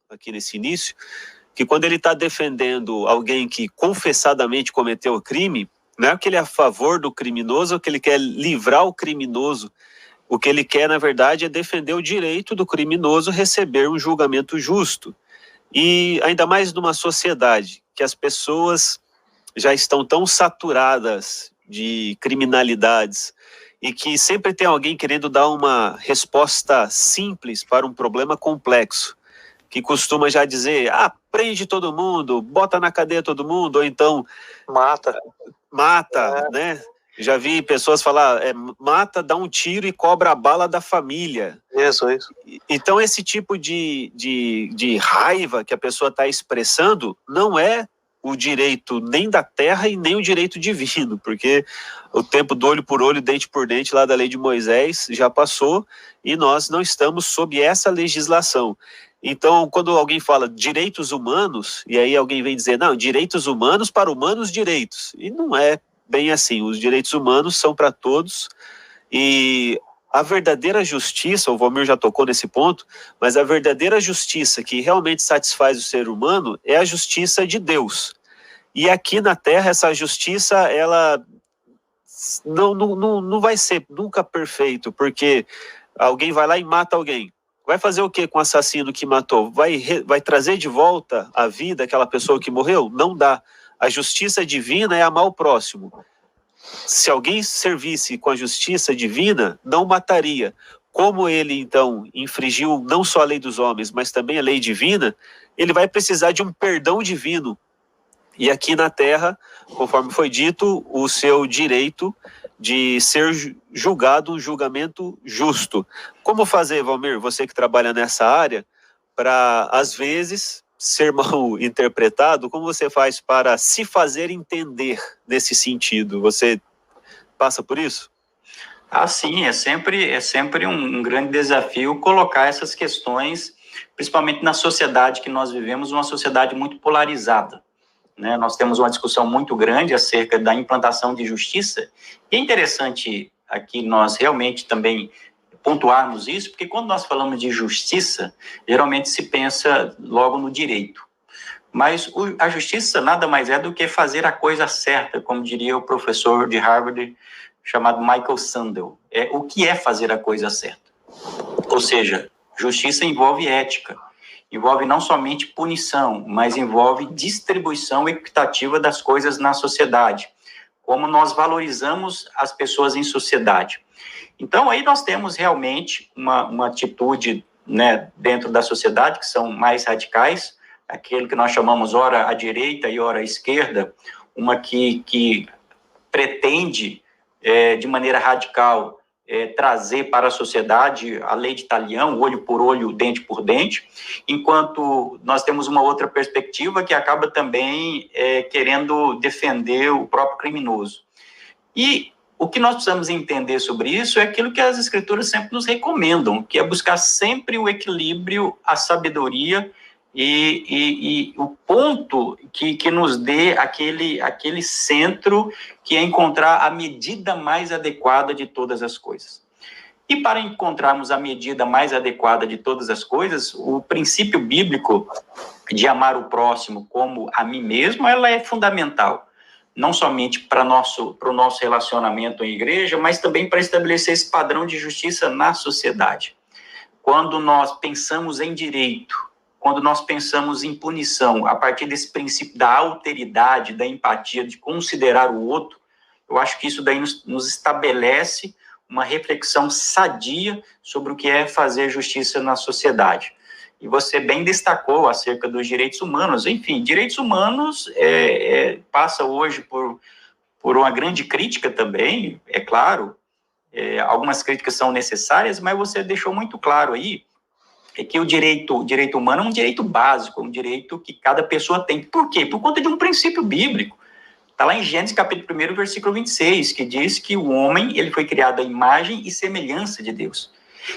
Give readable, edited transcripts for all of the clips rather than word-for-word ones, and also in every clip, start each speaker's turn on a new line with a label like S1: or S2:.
S1: aqui nesse início, que quando ele está defendendo alguém que confessadamente cometeu o crime, não é que ele é a favor do criminoso, ou que ele quer livrar o criminoso. O que ele quer, na verdade, é defender o direito do criminoso receber um julgamento justo. E ainda mais numa sociedade que as pessoas já estão tão saturadas de criminalidades e que sempre tem alguém querendo dar uma resposta simples para um problema complexo, que costuma já dizer, prende todo mundo, bota na cadeia todo mundo, ou então mata, né? Já vi pessoas falar, mata, dá um tiro e cobra a bala da família.
S2: Isso.
S1: Então esse tipo de raiva que a pessoa está expressando não é o direito nem da terra e nem o direito divino, porque o tempo do olho por olho, dente por dente lá da lei de Moisés já passou e nós não estamos sob essa legislação. Então, quando alguém fala direitos humanos, e aí alguém vem dizer, não, direitos humanos para humanos direitos, e não é bem assim, os direitos humanos são para todos, e a verdadeira justiça, o Valmir já tocou nesse ponto, mas a verdadeira justiça que realmente satisfaz o ser humano é a justiça de Deus. E aqui na Terra, essa justiça, ela não vai ser nunca perfeito, porque alguém vai lá e mata alguém. Vai fazer o que com o assassino que matou? Vai trazer de volta a vida aquela pessoa que morreu? Não dá. A justiça divina é amar o próximo. Se alguém servisse com a justiça divina, não mataria. Como ele, então, infringiu não só a lei dos homens, mas também a lei divina, ele vai precisar de um perdão divino. E aqui na Terra, conforme foi dito, o seu direito de ser julgado um julgamento justo. Como fazer, Valmir, você que trabalha nessa área, para, às vezes, ser mal interpretado? Como você faz para se fazer entender nesse sentido? Você passa por isso?
S3: Sim, é sempre um grande desafio colocar essas questões, principalmente na sociedade que nós vivemos, uma sociedade muito polarizada, né? Nós temos uma discussão muito grande acerca da implantação de justiça, e é interessante aqui nós realmente também pontuarmos isso, porque quando nós falamos de justiça, geralmente se pensa logo no direito. Mas a justiça nada mais é do que fazer a coisa certa, como diria o professor de Harvard, chamado Michael Sandel. O que é fazer a coisa certa? Ou seja, justiça envolve ética, envolve não somente punição, mas envolve distribuição equitativa das coisas na sociedade, como nós valorizamos as pessoas em sociedade. Então, aí nós temos realmente uma atitude, né, dentro da sociedade, que são mais radicais, aquele que nós chamamos ora à direita e ora à esquerda, uma que pretende, de maneira radical, trazer para a sociedade a lei de talião, olho por olho, dente por dente, enquanto nós temos uma outra perspectiva que acaba também querendo defender o próprio criminoso. E o que nós precisamos entender sobre isso é aquilo que as escrituras sempre nos recomendam, que é buscar sempre o equilíbrio, a sabedoria e o ponto que nos dê aquele centro, que é encontrar a medida mais adequada de todas as coisas. E para encontrarmos a medida mais adequada de todas as coisas, o princípio bíblico de amar o próximo como a mim mesmo, ela é fundamental, não somente para o nosso relacionamento em igreja, mas também para estabelecer esse padrão de justiça na sociedade. Quando nós pensamos em direito, quando nós pensamos em punição, a partir desse princípio da alteridade, da empatia, de considerar o outro, eu acho que isso daí nos estabelece uma reflexão sadia sobre o que é fazer justiça na sociedade. E você bem destacou acerca dos direitos humanos. Enfim, direitos humanos passa hoje por uma grande crítica também, é claro. Algumas críticas são necessárias, mas você deixou muito claro aí que o direito humano é um direito básico, um direito que cada pessoa tem. Por quê? Por conta de um princípio bíblico. Está lá em Gênesis capítulo 1, versículo 26, que diz que o homem ele foi criado à imagem e semelhança de Deus.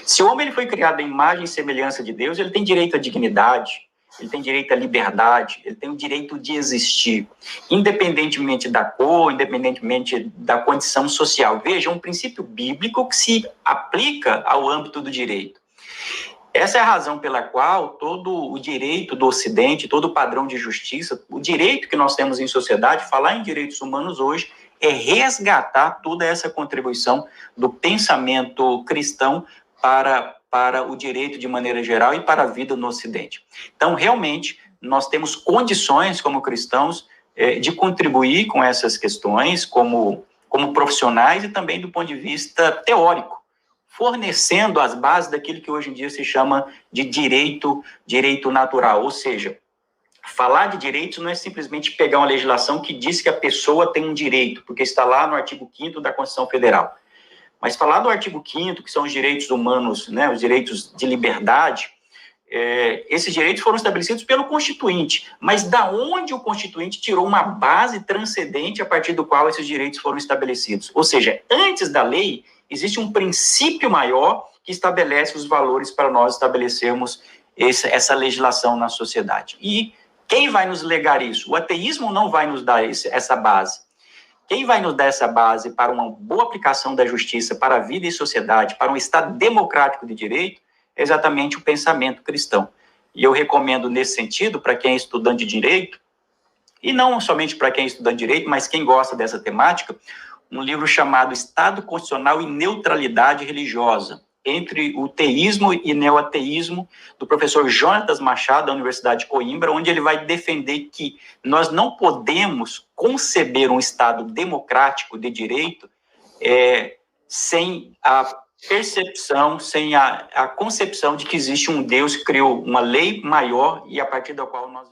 S3: Se o homem ele foi criado à imagem e semelhança de Deus, ele tem direito à dignidade, ele tem direito à liberdade, ele tem o direito de existir, independentemente da cor, independentemente da condição social. Veja, um princípio bíblico que se aplica ao âmbito do direito. Essa é a razão pela qual todo o direito do Ocidente, todo o padrão de justiça, o direito que nós temos em sociedade, falar em direitos humanos hoje, é resgatar toda essa contribuição do pensamento cristão para o direito de maneira geral e para a vida no Ocidente. Então, realmente, nós temos condições como cristãos de contribuir com essas questões como profissionais e também do ponto de vista teórico, fornecendo as bases daquilo que hoje em dia se chama de direito natural, ou seja, falar de direitos não é simplesmente pegar uma legislação que diz que a pessoa tem um direito, porque está lá no artigo 5º da Constituição Federal. Mas falar do artigo 5º, que são os direitos humanos, né, os direitos de liberdade, esses direitos foram estabelecidos pelo Constituinte, mas da onde o Constituinte tirou uma base transcendente a partir do qual esses direitos foram estabelecidos? Ou seja, antes da lei, existe um princípio maior que estabelece os valores para nós estabelecermos essa legislação na sociedade. E quem vai nos legar isso? O ateísmo não vai nos dar essa base. Quem vai nos dar essa base para uma boa aplicação da justiça, para a vida e sociedade, para um Estado democrático de direito, é exatamente o pensamento cristão. E eu recomendo nesse sentido, para quem é estudante de direito, e não somente para quem é estudante de direito, mas quem gosta dessa temática, um livro chamado Estado Constitucional e Neutralidade Religiosa, entre o teísmo e neoateísmo, do professor Jonatas Machado, da Universidade de Coimbra, onde ele vai defender que nós não podemos conceber um Estado democrático de direito sem a percepção, sem a concepção de que existe um Deus que criou uma lei maior e a partir da qual nós